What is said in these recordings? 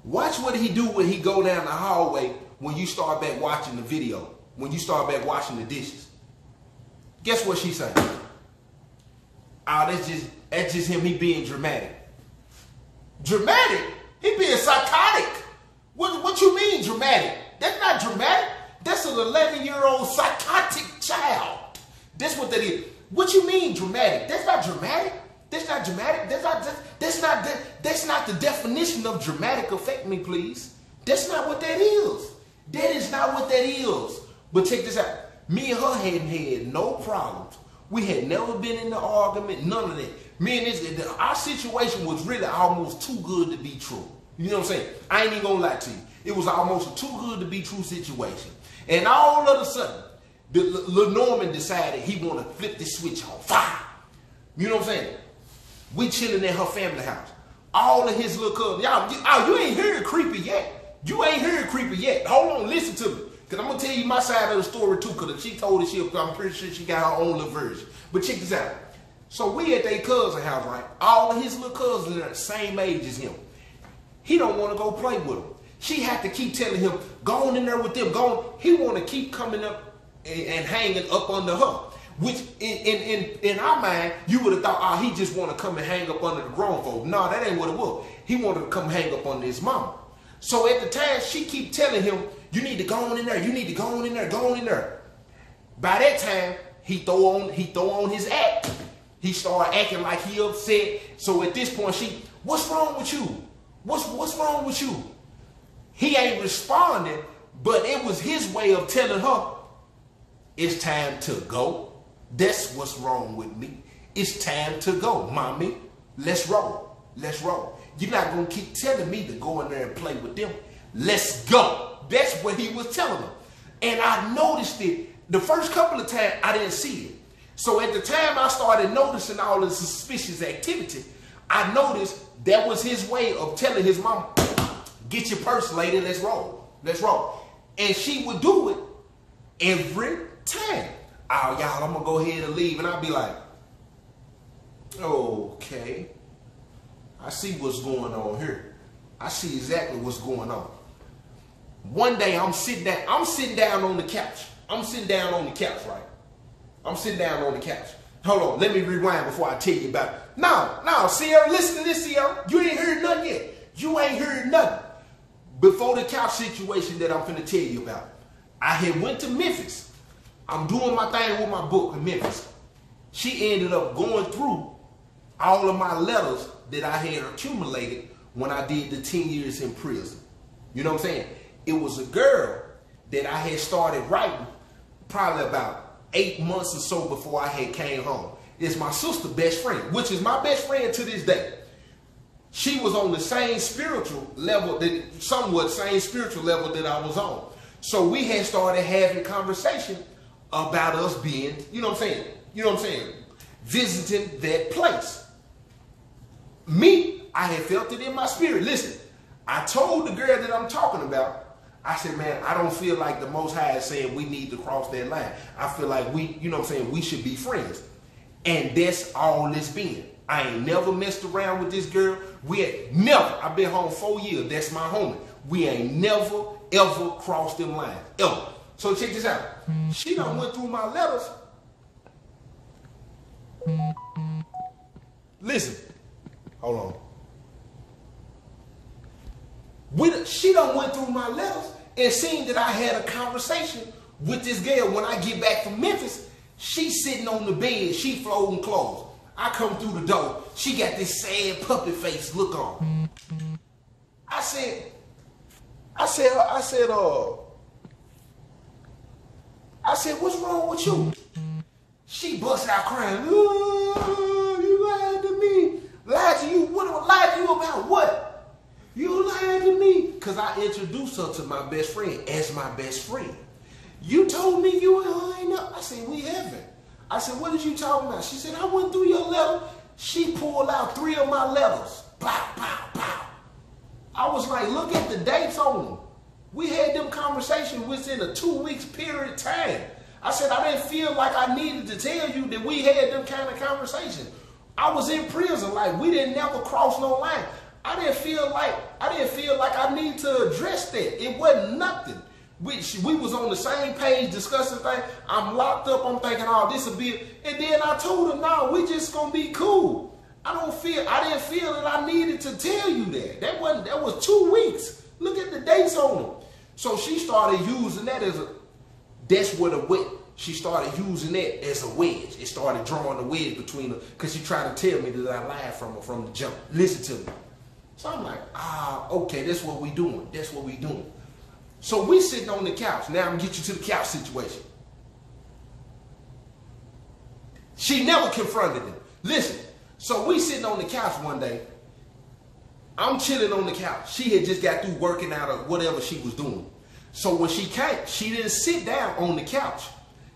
Watch what he do when he go down the hallway when you start back watching the video, when you start back washing the dishes. Guess what she saying? Oh, that's just him, he being dramatic. Dramatic? He being psychotic. What you mean dramatic? That's not dramatic. That's an 11-year-old psychotic child. That's what that is. What you mean dramatic? That's not dramatic. That's not dramatic. That's not the definition of dramatic. Affect me, please. That's not what that is. That is not what that is. But check this out. Me and her hadn't had no problems. We had never been in an argument, none of that. Me and our situation was really almost too good to be true. You know what I'm saying? I ain't even gonna lie to you. It was almost a too good to be true situation. And all of a sudden, Lil Norman decided he want to flip this switch on fire. You know what I'm saying? We chilling at her family house. All of his little cousins. Y'all, you ain't heard creepy yet. You ain't heard creepy yet. Hold on, listen to me. Because I'm going to tell you my side of the story too. Because if she told it, I'm pretty sure she got her own little version. But check this out. So we at their cousin house, right? All of his little cousins are the same age as him. He don't want to go play with them. She had to keep telling him, go on in there with them. Go on. He want to keep coming up and hanging up under her. Which in our mind, you would have thought, oh, he just want to come and hang up under the grown folk. No, that ain't what it was. He wanted to come hang up under his mama. So at the time, she keep telling him, you need to go on in there. You need to go on in there. Go on in there. By that time, he throw on his act. He started acting like he upset. So at this point, what's wrong with you? What's wrong with you? He ain't responding, but it was his way of telling her, it's time to go. That's what's wrong with me. It's time to go, mommy. Let's roll. Let's roll. You're not going to keep telling me to go in there and play with them. Let's go. That's what he was telling her. And I noticed it. The first couple of times, I didn't see it. So at the time I started noticing all the suspicious activity, I noticed that was his way of telling his mom, get your purse, lady, let's roll. Let's roll. And she would do it every time. Oh, y'all, I'm going to go ahead and leave. And I'll be like, okay. I see what's going on here. I see exactly what's going on. One day I'm sitting down on the couch. I'm sitting down on the couch, right? I'm sitting down on the couch. Hold on, let me rewind before I tell you about it. No, Sierra, listen to this, Sierra. You ain't heard nothing yet. You ain't heard nothing. Before the couch situation that I'm finna tell you about, I had went to Memphis. I'm doing my thing with my book in Memphis. She ended up going through all of my letters that I had accumulated when I did the 10 years in prison. You know what I'm saying? It was a girl that I had started writing probably about 8 months or so before I had came home. It's my sister's best friend, which is my best friend to this day. She was on the same spiritual level, somewhat same spiritual level that I was on. So we had started having conversation about us being, you know what I'm saying, visiting that place. Me, I had felt it in my spirit. Listen, I told the girl that I'm talking about, I said, man, I don't feel like the Most High is saying we need to cross that line. I feel like we should be friends. And that's all it's been. I ain't never messed around with this girl. I've been home 4 years. That's my homie. We ain't never, ever crossed them lines. Ever. So check this out. She done went through my letters. Listen. Hold on. She done went through my letters and seen that I had a conversation with this girl. When I get back from Memphis, she's sitting on the bed. She folding clothes. I come through the door. She got this sad puppy face look on. I said, what's wrong with you? She bust out crying. Oh, you lied to me. Lied to you? What? Lied to you about what? You lied to me. Because I introduced her to my best friend as my best friend. You told me you and her ain't up. I said, we haven't. I said, what did you talking about? She said, I went through your letter. She pulled out 3 of my letters. Pow, pow, pow. I was like, look at the dates on them. We had them conversations within a 2 weeks period of time. I said, I didn't feel like I needed to tell you that we had them kind of conversations. I was in prison, like we didn't never cross no line. I didn't feel like I need to address that. It wasn't nothing. We was on the same page discussing things. I'm locked up. I'm thinking, oh, this will be. And then I told her, no, we just gonna be cool. I didn't feel that I needed to tell you that. That was 2 weeks. Look at the dates on them. So she started using that as a. That's what she started using that as a wedge. It started drawing a wedge between her because she tried to tell me that I lied from the jump. Listen to me. So I'm like, okay, that's what we doing. That's what we doing. So we sitting on the couch. Now I'm gonna get you to the couch situation. She never confronted him. Listen, so we sitting on the couch one day. I'm chilling on the couch. She had just got through working out or whatever she was doing. So when she came, she didn't sit down on the couch.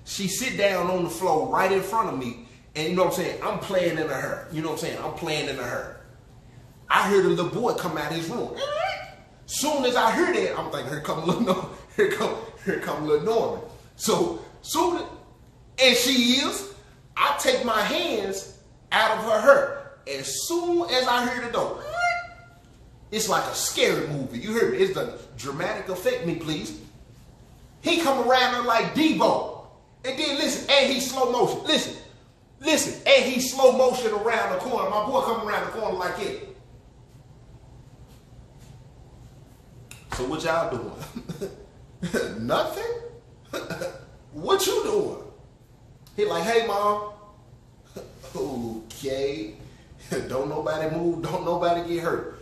She sit down on the floor right in front of me. And you know what I'm saying? I'm playing into her. You know what I'm saying? I'm playing into her. I heard a little boy come out of his room. Soon as I heard that, I'm thinking, here come Lil Norman. Here come Lil Norman. So soon, and she is, I take my hands out of her. As soon as I hear the door, it's like a scary movie. You hear me? It's the dramatic effect, me please. He come around her like Debo. And then listen, and he slow motion. Listen, and he slow motion around the corner. My boy come around the corner like that. So what y'all doing? Nothing? What you doing? He like, hey mom. Okay. Don't nobody move. Don't nobody get hurt.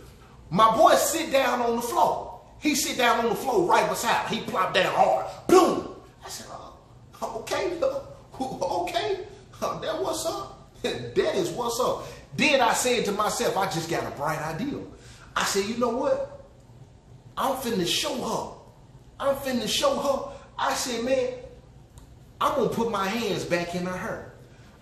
My boy sit down on the floor. He sit down on the floor right beside her. He plopped down hard. Boom. I said, okay. Okay. That what's up. That is what's up. Then I said to myself, I just got a bright idea. I said, you know what? I'm finna show her. I said, man, I'm gonna put my hands back in her.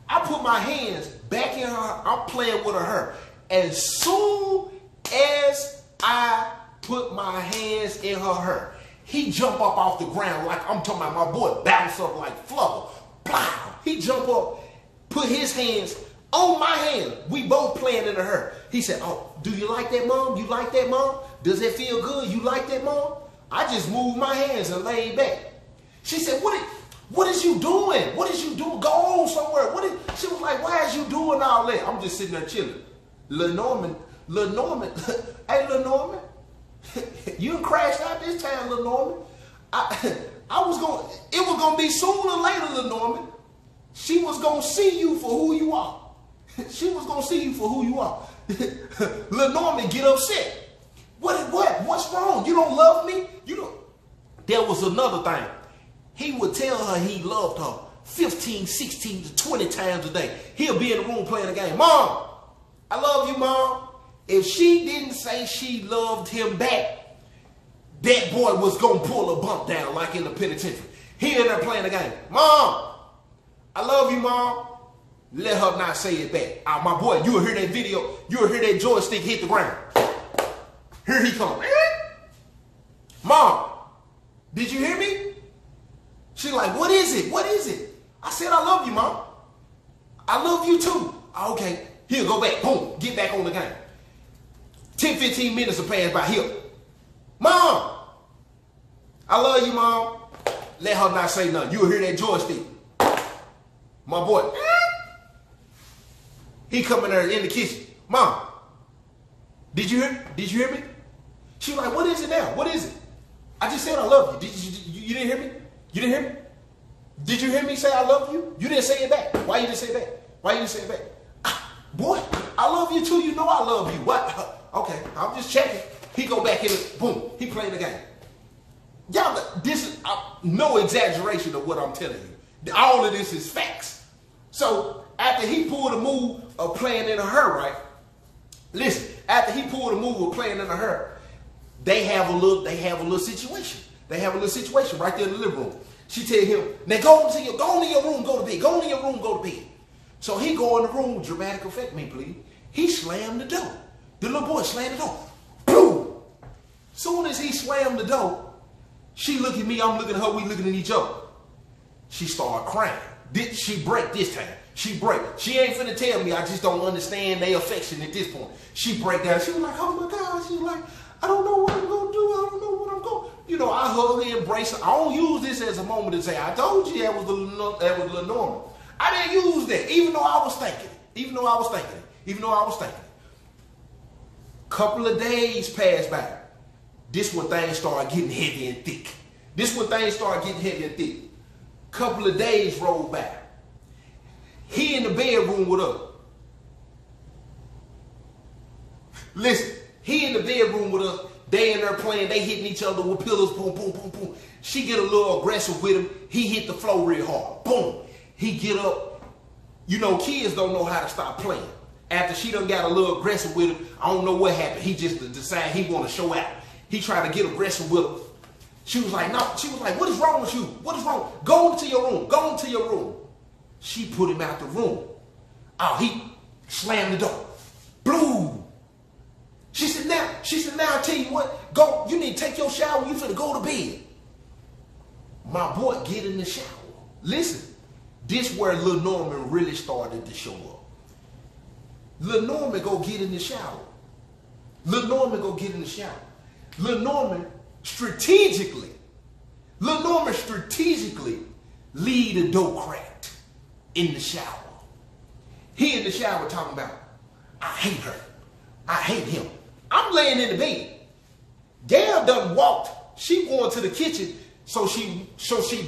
I put my hands back in her. I'm playing with her. As soon as I put my hands in her, he jump up off the ground like I'm talking about my boy bounce up like flubber. Blah. He jump up, put his hands on my hand. We both playing into her. He said, oh, do you like that, mom? You like that, mom? Does it feel good? You like that, mom? I just moved my hands and laid back. She said, what is you doing? What is you doing? Go on somewhere. She was like, why is you doing all that? I'm just sitting there chilling. Lil Norman. Hey, Lil Norman. You done crashed out this time, Lil Norman. It was going to be sooner or later, Lil Norman. She was going to see you for who you are. She was going to see you for who you are. Lil Norman get upset. What's wrong? You don't love me? There was another thing. He would tell her he loved her 15, 16 to 20 times a day. He'll be in the room playing the game. Mom, I love you, Mom. If she didn't say she loved him back, that boy was going to pull a bump down like in the penitentiary. He in there playing the game. Mom, I love you, Mom. Let her not say it back. My boy, you'll hear that video. You'll hear that joystick hit the ground. Here he comes. Mom, did you hear me? She's like, what is it? What is it? I said, I love you, Mom. I love you too. Okay, he'll go back. Boom, get back on the game. 10, 15 minutes will pass by. Here. Mom, I love you, Mom. Let her not say nothing. You'll hear that joystick. My boy. He coming there in the kitchen. Mom, did you hear me? She was like, what is it now? What is it? I just said I love you. You didn't hear me? You didn't hear me? Did you hear me say I love you? You didn't say it back. Why you didn't say it back? Why you didn't say it back? Boy, I love you too. You know I love you. What? Okay, I'm just checking. He go back in and boom, he playing the game. Y'all, this is no exaggeration of what I'm telling you. All of this is facts. So after he pulled a move of playing into her, right? Listen, after he pulled a move of playing into her, they have a little situation. They have a little situation right there in the living room. She tell him, now go into your room, go to bed. Go into your room, go to bed. So he go in the room, dramatic effect, me please. He slammed the door. The little boy slammed the door. Boom! Soon as he slammed the door, she look at me, I'm looking at her, we looking at each other. She started crying. She break this time. She break. She ain't finna tell me I just don't understand their affection at this point. She break down. She was like, oh my God. She was like, I don't know what I'm gonna do. I don't know what I'm going. You know, I hug her, embrace her. I don't use this as a moment to say, I told you that was Lil Norman. I didn't use that, even though I was thinking. Couple of days passed by. This when things started getting heavy and thick. Couple of days rolled by. He in the bedroom with her. Listen, he in the bedroom with us. They in there playing. They hitting each other with pillows. Boom, boom, boom, boom. She get a little aggressive with him. He hit the floor real hard. Boom. He get up. You know, kids don't know how to stop playing. After she done got a little aggressive with him, I don't know what happened. He just decided he want to show out. He tried to get aggressive with her. She was like, no. She was like, what is wrong with you? What is wrong? Go into your room. Go into your room. She put him out the room. Oh, he slammed the door. Blue. She said, now I tell you what, go, you need to take your shower, you finna go to bed. My boy get in the shower. Listen, this where Lil Norman really started to show up. Lil Norman go get in the shower. Lil Norman strategically leave the door cracked in the shower. He in the shower talking about, I hate her. I hate him. I'm laying in the bed. Gail done walked. She going to the kitchen, so she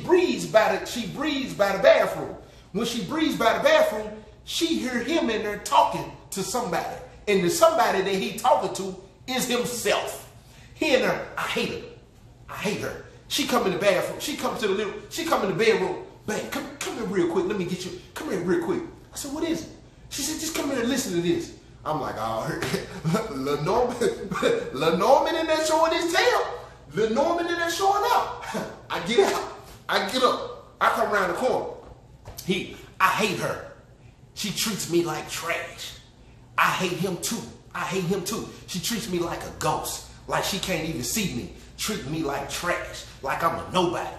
breathes by the bathroom. When she breathes by the bathroom, she hear him in there talking to somebody, and the somebody that he talking to is himself. He in there, I hate her. She come in the bathroom. She come to the living. She come in the bedroom. Babe, come here real quick. Let me get you. Come here real quick. I said, what is it? She said, just come here and listen to this. I'm like, oh, Lil Norman in there showing his tail. Lil Norman in there showing up. I get up. I come around the corner. I hate her. She treats me like trash. I hate him too. She treats me like a ghost. Like she can't even see me. Treat me like trash. Like I'm a nobody.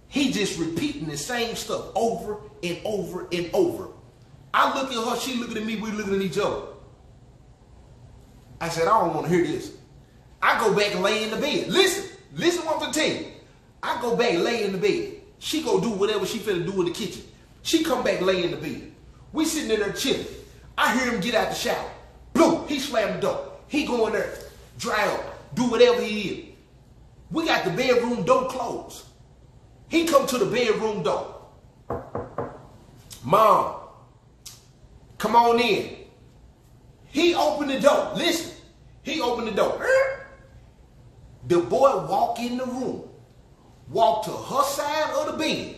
He just repeating the same stuff over and over and over. I look at her, she looking at me, we looking at each other. I said, I don't want to hear this. I go back and lay in the bed. Listen what I'm going to tell you. I go back, lay in the bed. She go do whatever she finna do in the kitchen. She come back, lay in the bed. We sitting in there chilling. I hear him get out the shower. Blue, he slammed the door. He go in there, dry up, do whatever he is. We got the bedroom door closed. He come to the bedroom door. Mom, come on in. He opened the door. Listen, he opened the door. The boy walk in the room, walk to her side of the bed.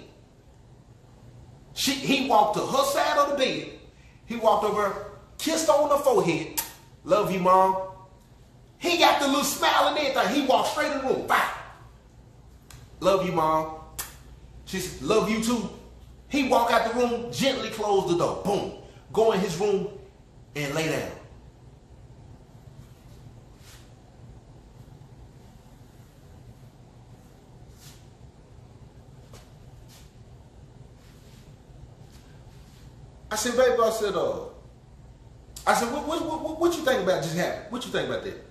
He walked to her side of the bed. He walked over, kissed her on the forehead. Love you, Mom. He got the little smile and everything. He walked straight in the room. Bye. Love you, Mom. She said, love you too. He walk out the room, gently close the door. Boom. Go in his room and lay down. I said, baby, I said, what you think about just happened? What you think about that?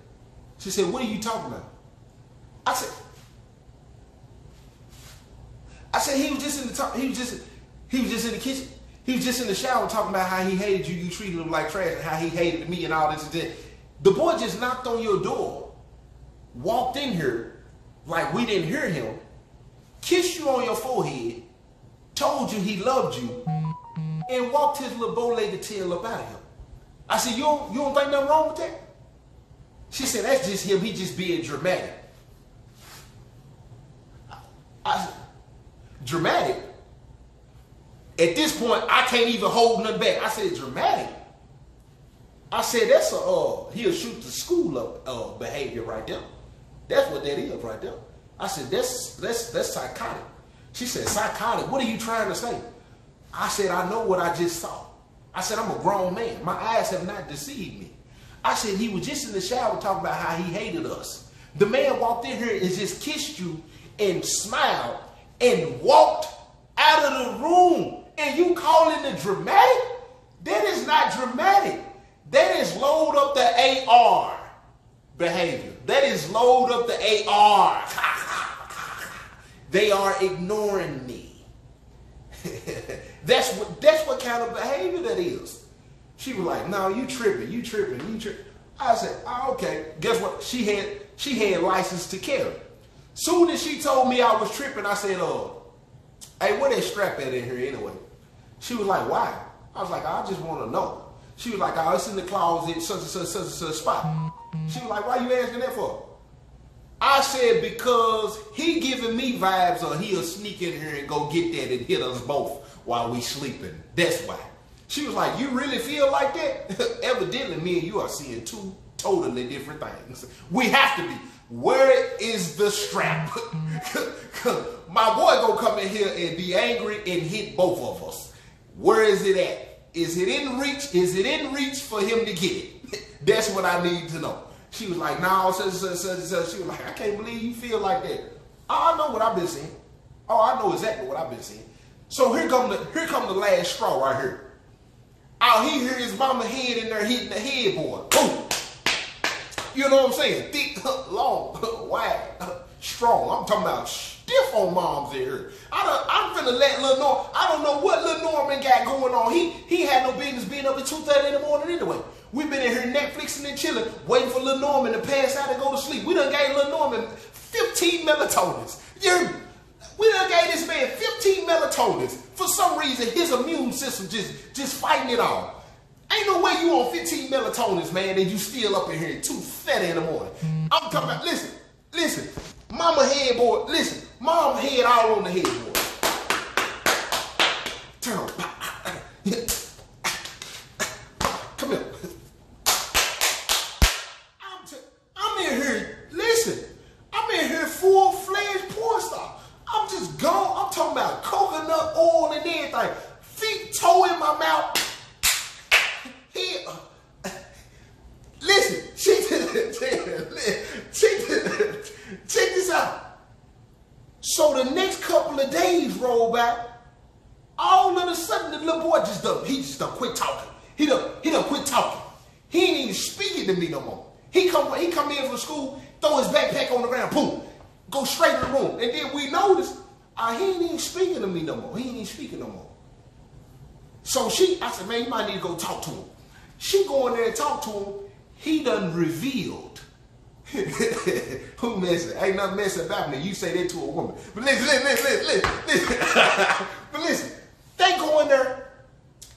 She said, what are you talking about? I said, he was just in the kitchen. He was just in the shower talking about how he hated you, you treated him like trash, and how he hated me and all this and that. The boy just knocked on your door, walked in here like we didn't hear him, kissed you on your forehead, told you he loved you, and walked his little bow-legged tail up out of him. I said, you don't think nothing wrong with that? She said, that's just him. He just being dramatic. I said, dramatic? At this point, I can't even hold nothing back. I said, dramatic? I said, that's he'll shoot the school up behavior right there. That's what that is right there. I said, that's psychotic. She said, psychotic? What are you trying to say? I said, I know what I just saw. I said, I'm a grown man. My eyes have not deceived me. I said, he was just in the shower talking about how he hated us. The man walked in here and just kissed you and smiled and walked out of the room And you calling it dramatic? That is not dramatic. That is load up the AR behavior. That is load up the AR. They are ignoring me. That's what kind of behavior that is. She was like, no, you tripping. I said, oh, okay. Guess what? She had license to carry. Soon as she told me I was tripping, I said, hey, where that strap at in here anyway? She was like, why? I was like, I just want to know. She was like, oh, it's in the closet, such and such spot. She was like, why you asking that for? I said, because he giving me vibes or he'll sneak in here and go get that and hit us both while we sleeping. That's why. She was like, you really feel like that? Evidently, me and you are seeing two totally different things. We have to be. Where is the strap? My boy gonna come in here and be angry and hit both of us. Where is it at? Is it in reach? Is it in reach for him to get it? That's what I need to know. She was like, no, she was like, I can't believe you feel like that. I know what I've been seeing. Oh, I know exactly what I've been seeing. So here come the last straw right here. Out he hear his mama head in there hitting the headboard. Boom. You know what I'm saying? Thick, long, wide, strong. I'm talking about stiff on moms in here. I'm finna let Lil Norman. I don't know what Lil Norman got going on. He had no business being up at 2:30 in the morning anyway. We've been in here Netflixing and chilling, waiting for Lil Norman to pass out and go to sleep. We done gave Lil Norman 15 melatonins. We done gave this man 15 melatonins. For some reason, his immune system just fighting it all. Ain't no way you on 15 melatonins, man, and you still up in here at 2:30 in the morning. I'm talking about, listen, mama headboard, listen, mom head all on the headboard. Turn on. Come here. I'm in here, listen, I'm in here full-fledged porn star. I'm just gone. I'm talking about coconut oil and everything. Feet, toe in my mouth. Listen, check this out. So the next couple of days roll by. All of a sudden, the little boy just done quit talking. He done quit talking. He ain't even speaking to me no more. He come in from school, throw his backpack on the ground, boom, go straight to the room. And then we notice, he ain't even speaking to me no more. He ain't even speaking no more. So I said, man, you might need to go talk to him. She go in there and talk to him. He done revealed. Who messing? Ain't nothing messing about me. You say that to a woman. But listen. But listen, they go in there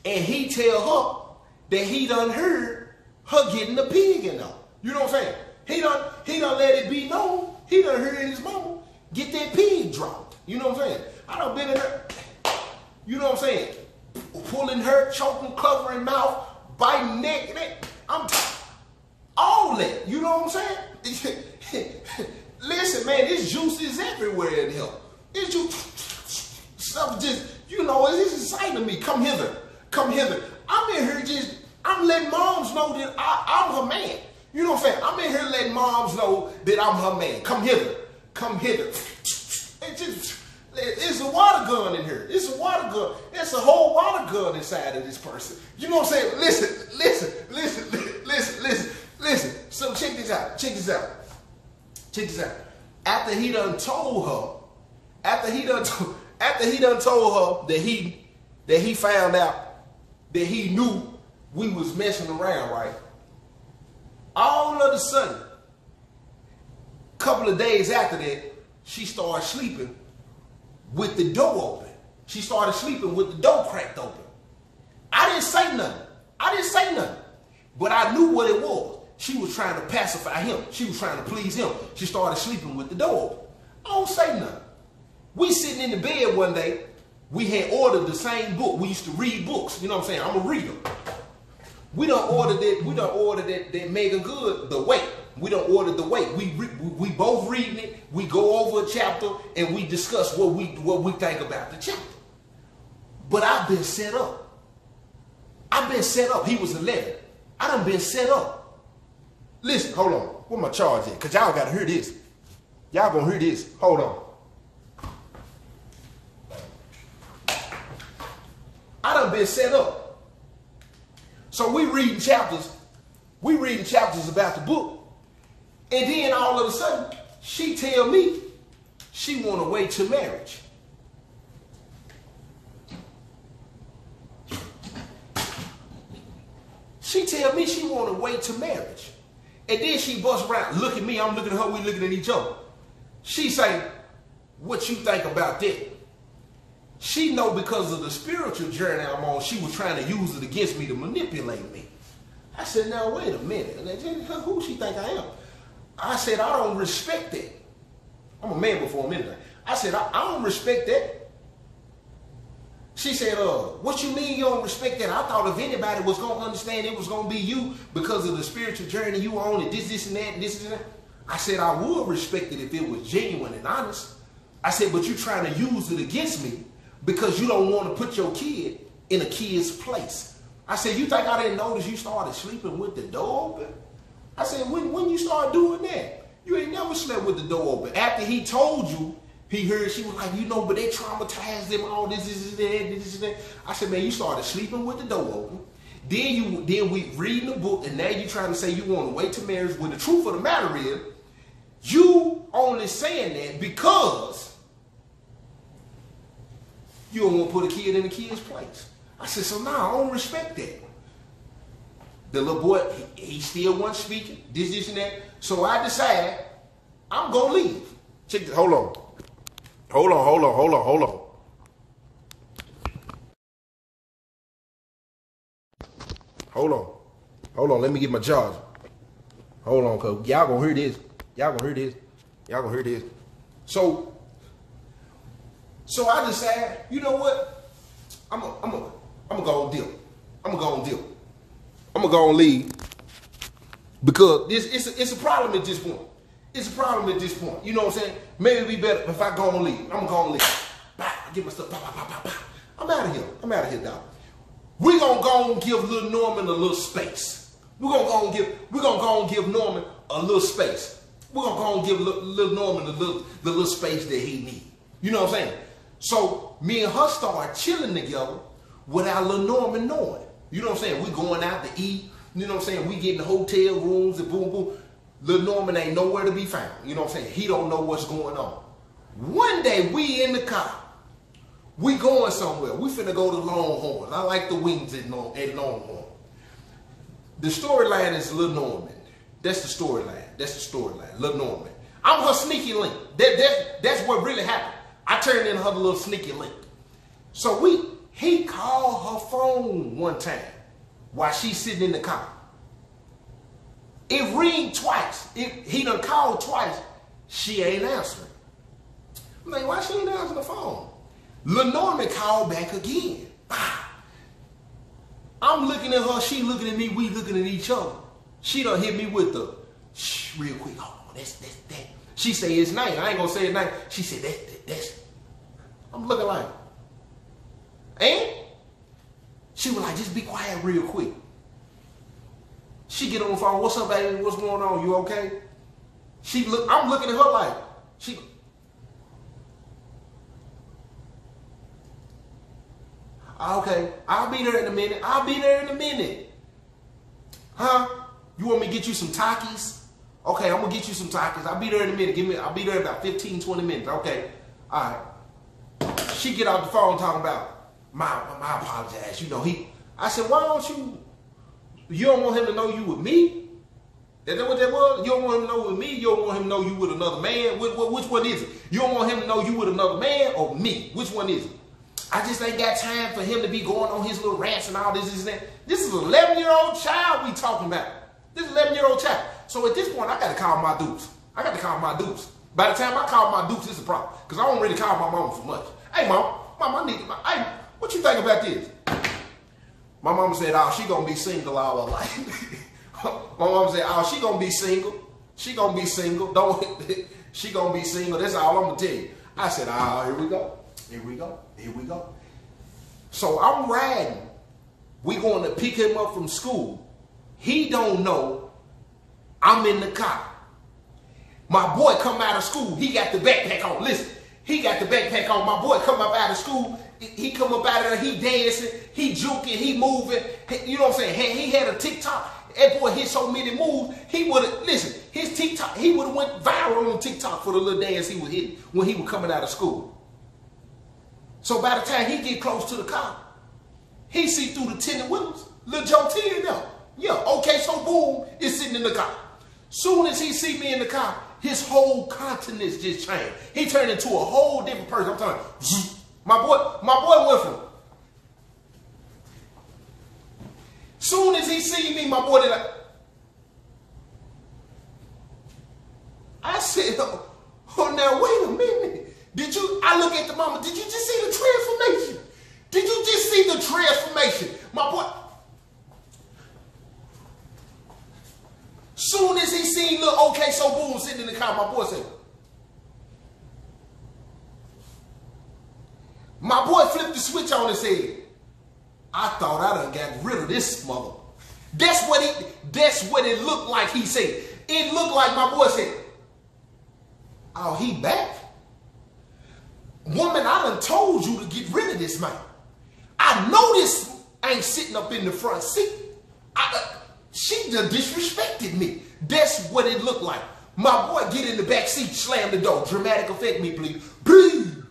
and he tell her that he done heard her getting the pig in there. You know what I'm saying? He done let it be known. He done heard his mama get that pig dropped. You know what I'm saying? I done been in her, you know what I'm saying? Pulling her, choking, covering mouth, biting neck, I'm talking all that. You know what I'm saying? Listen, man, this juice is everywhere in here. This juice, stuff just, you know, it's exciting to me. Come hither. I'm in here I'm letting moms know that I'm her man. You know what I'm saying? I'm in here letting moms know that I'm her man. Come hither. It's a water gun in here. It's a water gun. It's a whole water gun inside of this person. You know what I'm saying? Listen. So check this out. After he done told her that he found out that he knew we was messing around, right? All of a sudden, a couple of days after that, she started sleeping with the door open. She started sleeping with the door cracked open. I didn't say nothing. But I knew what it was. She was trying to pacify him. She was trying to please him. She started sleeping with the door open. I don't say nothing. We sitting in the bed one day. We had ordered the same book. We used to read books. You know what I'm saying? I'm a reader. We done ordered that Megan Good, The Wait. We done ordered The Wait. We both reading it. We go over a chapter and we discuss what we think about the chapter. But I've been set up. He was 11. I done been set up. Listen, hold on. Where my charge at? Because y'all got to hear this. Y'all going to hear this. Hold on. done been set up. So we reading chapters about the book. And then all of a sudden, she tell me she want to wait till marriage. She tell me she want to wait till marriage. And then she bust around, look at me, I'm looking at her, we looking at each other. She say, what you think about that? She know because of the spiritual journey I'm on, she was trying to use it against me to manipulate me. I said, now wait a minute. Who she think I am? I said, I don't respect that. I'm a man before I'm anything. I said, I don't respect that. She said, what you mean you don't respect that? I thought if anybody was going to understand, it was going to be you because of the spiritual journey you on and this and that, and this and that. I said, I would respect it if it was genuine and honest. I said, but you trying to use it against me because you don't want to put your kid in a kid's place. I said, you think I didn't notice you started sleeping with the door open? I said, when you start doing that? You ain't never slept with the door open. After he told you, he heard, she was like, you know, but they traumatized them, all this, that. I said, man, you started sleeping with the door open. Then we reading the book, and now you trying to say you want to wait till marriage, when the truth of the matter is, you only saying that because you don't want to put a kid in a kid's place. I said, so nah, I don't respect that. The little boy, he still wasn't speaking, this and that. So I decided, I'm going to leave. Check this, hold on. Hold on, let me get my charger. Hold on, cause y'all gonna hear this. So I decided, you know what? I'm gonna go and deal. I'm gonna go and leave because it's a problem at this point. It's a problem at this point. You know what I'm saying? Maybe it'd be better if I go and leave. I'm gonna leave. I get my stuff. I'm out of here, dog. We're gonna go and give Lil Norman a little space. We're gonna go and give Norman a little space. We're gonna go and give Lil Norman the little space that he needs. You know what I'm saying? So me and her start chilling together without Lil Norman knowing. You know what I'm saying? We going out to eat. You know what I'm saying? We getting hotel rooms and boom, boom. Lil Norman ain't nowhere to be found. You know what I'm saying? He don't know what's going on. One day we in the car. We going somewhere. We finna go to Longhorn. I like the wings at Longhorn. The storyline is Lil Norman. That's the storyline. Lil Norman. I'm her sneaky link. That's what really happened. I turned into her little sneaky link. So he called her phone one time while she's sitting in the car. It ring twice. He done called twice. She ain't answering. I'm like, why she ain't answering the phone? Lil Norman called back again. I'm looking at her, she looking at me, we looking at each other. She done hit me with the, shh, real quick, hold on, that's that. She say his name, I ain't gonna say his name. She said, that's. I'm looking like, and? She was like, just be quiet real quick. She get on the phone, what's up, baby, what's going on, you okay? I'm looking at her like, okay, I'll be there in a minute. Huh? You want me to get you some Takis? Okay, I'm gonna get you some Takis. I'll be there in a minute. I'll be there in about 15, 20 minutes. Okay. All right. She get off the phone talking about my apologize. You know, I said, why don't you don't want him to know you with me? Is that what that was? You don't want him to know with me? You don't want him to know you with another man? Which one is it? You don't want him to know you with another man or me? Which one is it? I just ain't got time for him to be going on his little rants and all this and that. This is an 11-year-old child we talking about. This is an 11-year-old child. So at this point, I got to call my dukes. By the time I call my dukes, it's a problem. Because I don't really call my mama for much. Hey, mom, I need hey, what you think about this? My mama said, oh, she going to be single all her life. My mama said, oh, she going to be single. She going to be single. She going to be single. That's all I'm going to tell you. I said, oh, here we go. So I'm riding. We going to pick him up from school. He don't know I'm in the car. My boy come out of school. He got the backpack on. Listen, He got the backpack on. My boy come up out of school. He come up out of there. He dancing. He juking. He moving. You know what I'm saying? He had a TikTok. That boy hit so many moves. He would have, listen, his TikTok, he would have went viral on TikTok for the little dance he was hitting when he was coming out of school. So by the time he get close to the car, he see through the tinted windows. Lil Joe T in there. Yeah, okay, so boom, is sitting in the car. Soon as he see me in the car, his whole countenance just changed. He turned into a whole different person. I'm telling you, my boy went from. Soon as he see me, my boy did like. I said, oh now wait a minute. I look at the mama, did you just see the transformation? Did you just see the transformation? My boy. Soon as he seen look, okay, so boom, sitting in the car, my boy said. My boy flipped the switch on and said, I thought I done got rid of this mother. That's what it looked like, he said. It looked like my boy said, oh, he back? Woman, I done told you to get rid of this man. I know this ain't sitting up in the front seat. She done disrespected me. That's what it looked like. My boy get in the back seat, slam the door. Dramatic effect me, please. Breathe.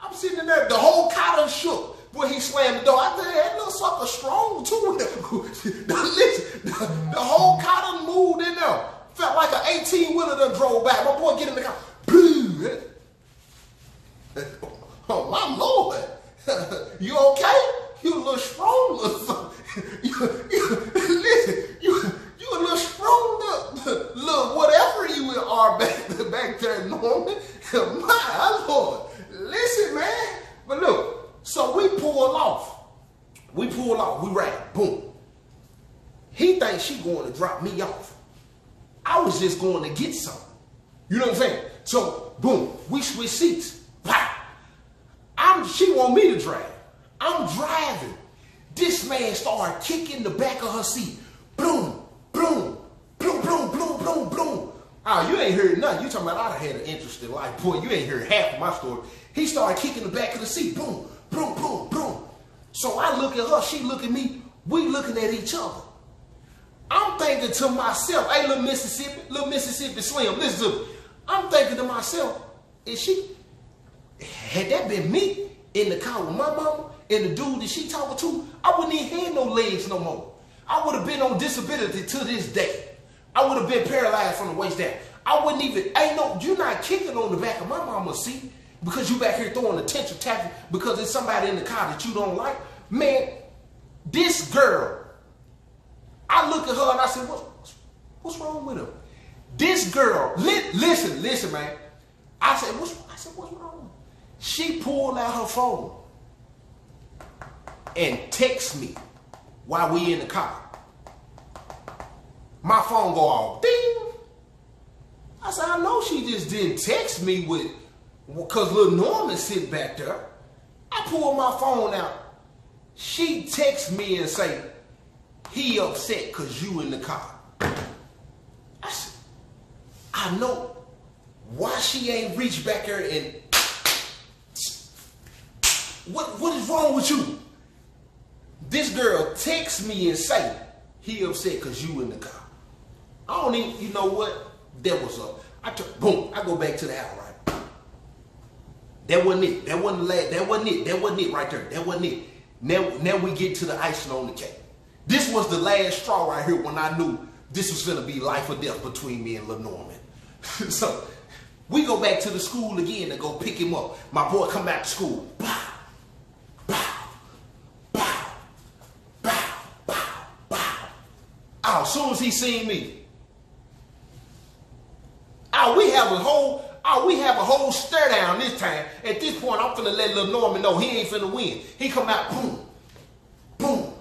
I'm sitting in there. The whole car done shook when he slammed the door. I think that little sucker strong too. The whole car done moved in there. Felt like an 18-wheeler done drove back. My boy get in the car. Breathe. Oh, my Lord. You okay? You a little strong, little listen, you a little strong, little whatever you are back there, Norman. My Lord. Listen, man. But look, so we pull off. We ride. Boom. He thinks she going to drop me off. I was just going to get something. You know what I'm saying? So, boom, we switch seats. Wow. She want me to drive. I'm driving. This man started kicking the back of her seat. Boom, boom, boom, boom, boom, boom, boom. Oh, you ain't heard nothing. You talking about I had an interesting life. Boy, you ain't heard half of my story. He started kicking the back of the seat. Boom, boom, boom, boom. So I look at her. She look at me. We looking at each other. I'm thinking to myself, hey, little Mississippi Slim, listen to me. I'm thinking to myself, had that been me in the car with my mama and the dude that she talking to, I wouldn't even have no legs no more. I would have been on disability to this day. I would have been paralyzed from the waist down. I wouldn't even, you're not kicking on the back of my mama's seat because you back here throwing a tension tackle because there's somebody in the car that you don't like. Man, this girl, I look at her and I said, what's wrong with her? This girl, listen, man. I said, what's wrong? She pulled out her phone and text me while we in the car. My phone go off, ding. I said, I know she just didn't text me because Lil Norman sitting back there. I pulled my phone out. She texts me and say, he upset because you in the car. I said, I know why she ain't reached back there and what is wrong with you? This girl texts me and say, he upset because you in the car. I don't even, you know what? That was boom, I go back to the house, right? That wasn't it. That wasn't the last, that wasn't it. That wasn't it right there. That wasn't it. Now we get to the icing on the cake. This was the last straw right here when I knew this was gonna be life or death between me and Lil Norman. So we go back to the school again to go pick him up. My boy come back to school. Bow, bow, bow, bow, bow, bow. Oh, as soon as he seen me, we have a whole stare down this time. At this point, I'm finna let Lil Norman know he ain't finna win. He come out, boom, boom,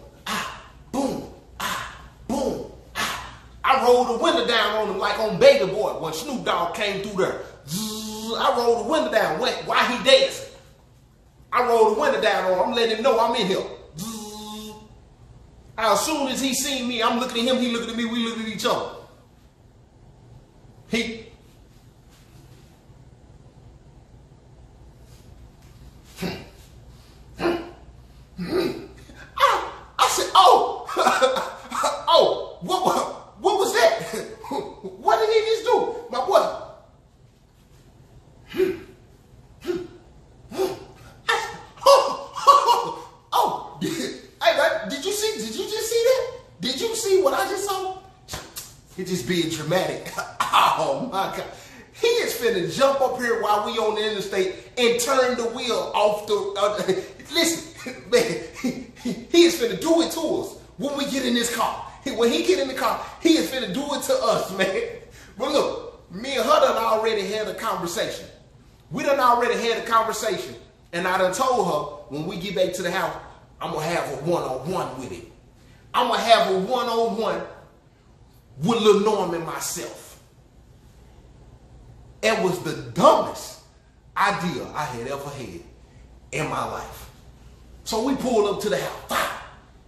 boom, boom, I rolled the window down on him like on Baby Boy when Snoop Dogg came through there. I rolled the window down while he dancing. I rolled the window down on him. I'm letting him know I'm in here. As soon as he seen me, I'm looking at him, he looking at me, we looking at each other. just being dramatic. Oh my God. He is finna jump up here while we on the interstate and turn the wheel off the, listen, man, he is finna do it to us when we get in this car. When he get in the car, he is finna do it to us, man. But look, me and her done already had a conversation. We done already had a conversation. And I done told her, when we get back to the house, I'm gonna have a one-on-one with him. I'm gonna have a one-on-one with Lil Norman myself. It was the dumbest idea I had ever had in my life. So we pulled up to the house.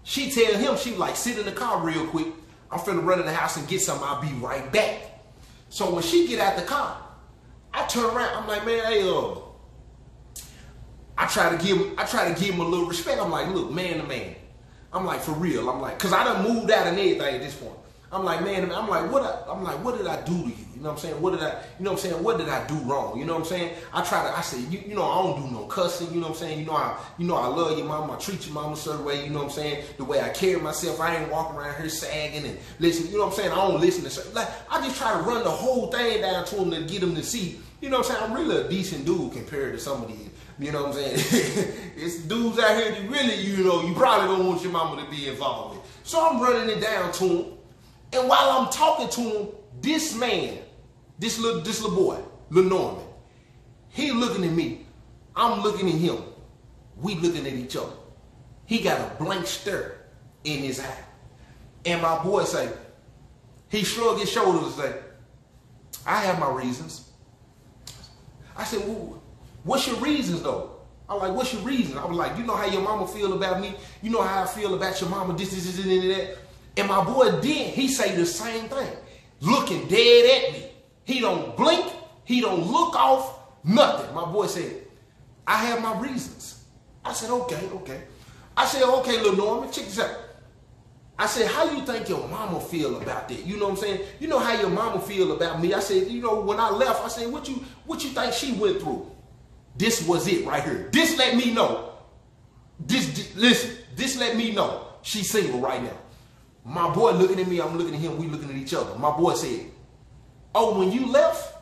She tell him, she like, sit in the car real quick. I'm finna run in the house and get something. I'll be right back. So when she get out the car, I turn around. I'm like, man, hey, I try to give him a little respect. I'm like, look, man to man. I'm like, for real. I'm like, cause I done moved out and everything at this point. I'm like, man, I'm like, what did I do to you? You know what I'm saying? What did I do wrong? You know what I'm saying? I say, you know, I don't do no cussing, you know what I'm saying? You know, I love your mama, I treat your mama a certain way, you know what I'm saying? The way I carry myself, I ain't walking around here sagging and listen, you know what I'm saying? I don't listen to certain, like, I just try to run the whole thing down to him to get him to see, you know what I'm saying? I'm really a decent dude compared to some of these, you know what I'm saying? It's dudes out here that really, you know, you probably don't want your mama to be involved with. So I'm running it down to him. And while I'm talking to him, this man, this little boy, Lil Norman, he looking at me. I'm looking at him. We looking at each other. He got a blank stare in his eye. And my boy say, he shrugged his shoulders and say, I have my reasons. I said, well, what's your reasons though? I'm like, what's your reason? I was like, you know how your mama feel about me? You know how I feel about your mama, this, and that? And my boy then, he say the same thing, looking dead at me. He don't blink, he don't look off, nothing. My boy said, I have my reasons. I said, okay. I said, okay, Lil Norman, check this out. I said, how you think your mama feel about that? You know what I'm saying? You know how your mama feel about me? I said, you know, when I left, I said, what you think she went through? This was it right here. This let me know. Listen, this let me know she's single right now. My boy looking at me, I'm looking at him, we looking at each other. My boy said, oh, when you left,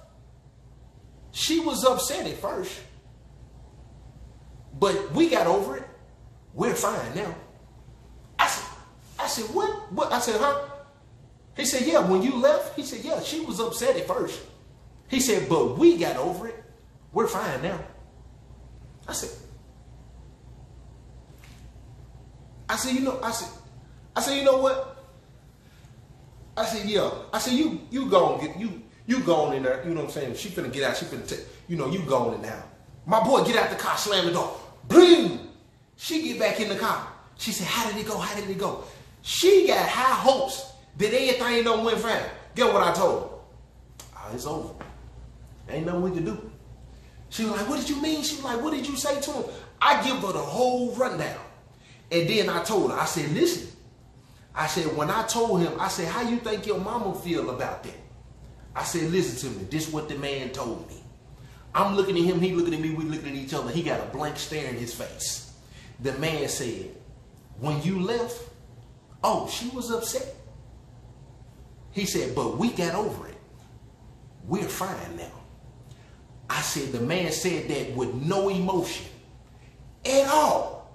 she was upset at first. But we got over it. We're fine now. I said, what? I said, huh? He said, yeah, when you left, he said, yeah, she was upset at first. He said, but we got over it. We're fine now. I said, you know what? I said, yeah. I said, you go and get, you go on in there. You know what I'm saying? She finna get out. She finna take, you know, you go in now. My boy get out the car, slam the door. Boom! She get back in the car. She said, how did it go? How did it go? She got high hopes that everything don't went fine. Get what I told her? Oh, it's over. Ain't nothing we can do. She was like, what did you mean? She was like, what did you say to him? I give her the whole rundown. And then I told her, I said, listen. I said, when I told him, I said, how you think your mama feel about that? I said, listen to me. This is what the man told me. I'm looking at him, he looking at me, we looking at each other. He got a blank stare in his face. The man said, when you left, oh, she was upset. He said, but we got over it. We're fine now. I said, the man said that with no emotion at all.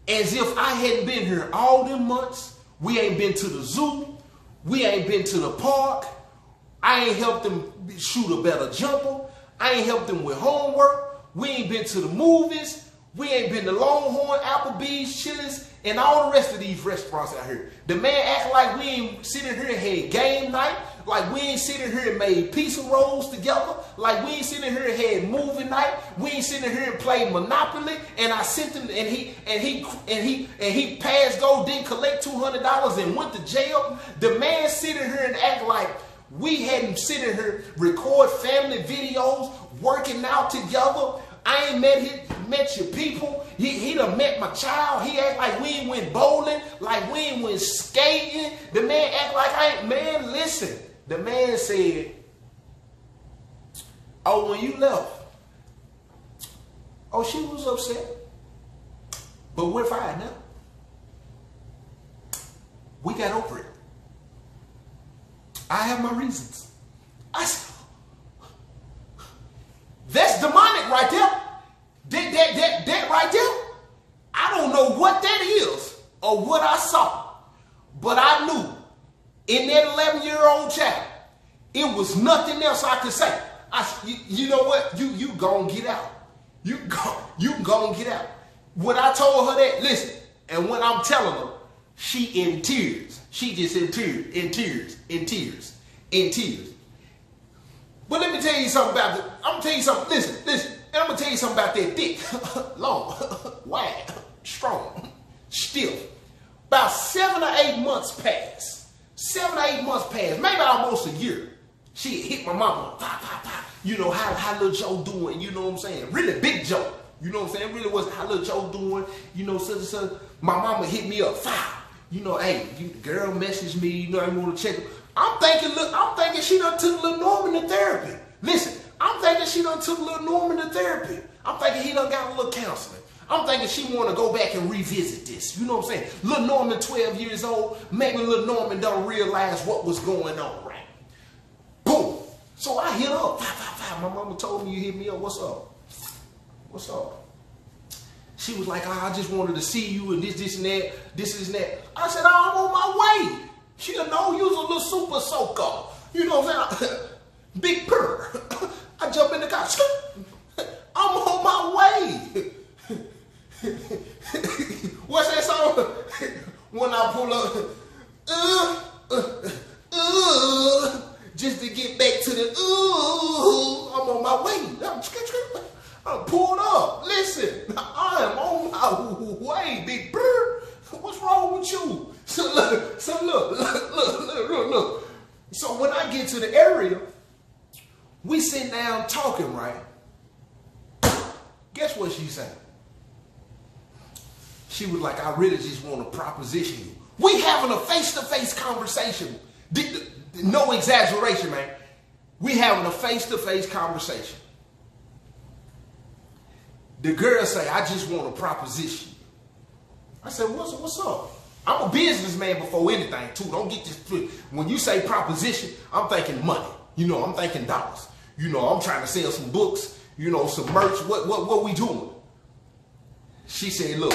As if I hadn't been here all them months. We ain't been to the zoo. We ain't been to the park. I ain't helped them shoot a better jumper. I ain't helped them with homework. We ain't been to the movies. We ain't been to Longhorn, Applebee's, Chili's, and all the rest of these restaurants out here. The man act like we ain't sitting here and had game night. Like we ain't sitting here and made pizza rolls together. Like we ain't sitting here and had movie night. We ain't sitting here and played Monopoly. And I sent him, and he passed go, didn't collect $200 and went to jail. The man sitting here and act like we hadn't sitting here record family videos, working out together. I ain't met your people. He done met my child. He act like we ain't went bowling, like we ain't went skating. The man act like I ain't, man, listen. The man said, oh, when you left, oh, she was upset. But we're fine now. We got over it. I have my reasons. I said, that's demonic right there. That right there. I don't know what that is or what I saw, but I knew in that 11-year-old child, it was nothing else I could say. You know what? You gonna get out. You gonna get out. When I told her that, listen, and when I'm telling her, she in tears. She just in tears. But let me tell you something about it. I'm gonna tell you something. Listen. I'm gonna tell you something about that dick. Long, wide, strong, stiff. About 7 or 8 months passed. 7 or 8 months passed, maybe almost a year. She hit my mama. Pa. You know, how little Joe doing? You know what I'm saying? Really big Joe. You know what I'm saying? Really was how little Joe doing? You know, so my mama hit me up. You know, hey, girl messaged me. You know, I want to check her. I'm thinking she done took Lil Norman to therapy. Listen, I'm thinking she done took Lil Norman to therapy. I'm thinking he done got a little counseling. I'm thinking she want to go back and revisit this. You know what I'm saying? Lil Norman, 12 years old. Maybe Lil Norman don't realize what was going on, right? Boom. So I hit up. My mama told me you hit me up. What's up? What's up? She was like, I just wanted to see you and this and that, this and that. I said, I'm on my way. She didn't know you was a little super soaker. You know what I'm saying? Big purr. I jump in the car. I'm on my way. What's that song? When I pull up, just to get back to the, I'm on my way. I'm pulled up. Listen, I am on my way, big bird. What's wrong with you? So look. So when I get to the area, we sit down talking, right? Guess what she said? She was like, I really just want to proposition you. We having a face-to-face conversation. No exaggeration, man. We having a face-to-face conversation. The girl say, I just want to proposition you. I said, what's up? I'm a businessman before anything, too. Don't get this. When you say proposition, I'm thinking money. You know, I'm thinking dollars. You know, I'm trying to sell some books, you know, some merch. What we doing? She said, look,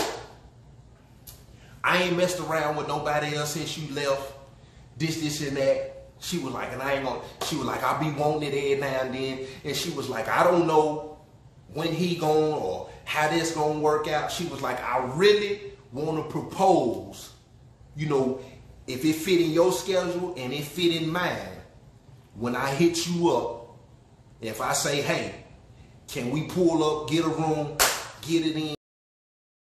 I ain't messed around with nobody else since you left. This and that. She was like, she was like, I be wanting it every now and then. And she was like, I don't know when he gone or how this gonna work out. She was like, I really want to propose, you know, if it fit in your schedule and it fit in mine, when I hit you up, if I say, hey, can we pull up, get a room, get it in,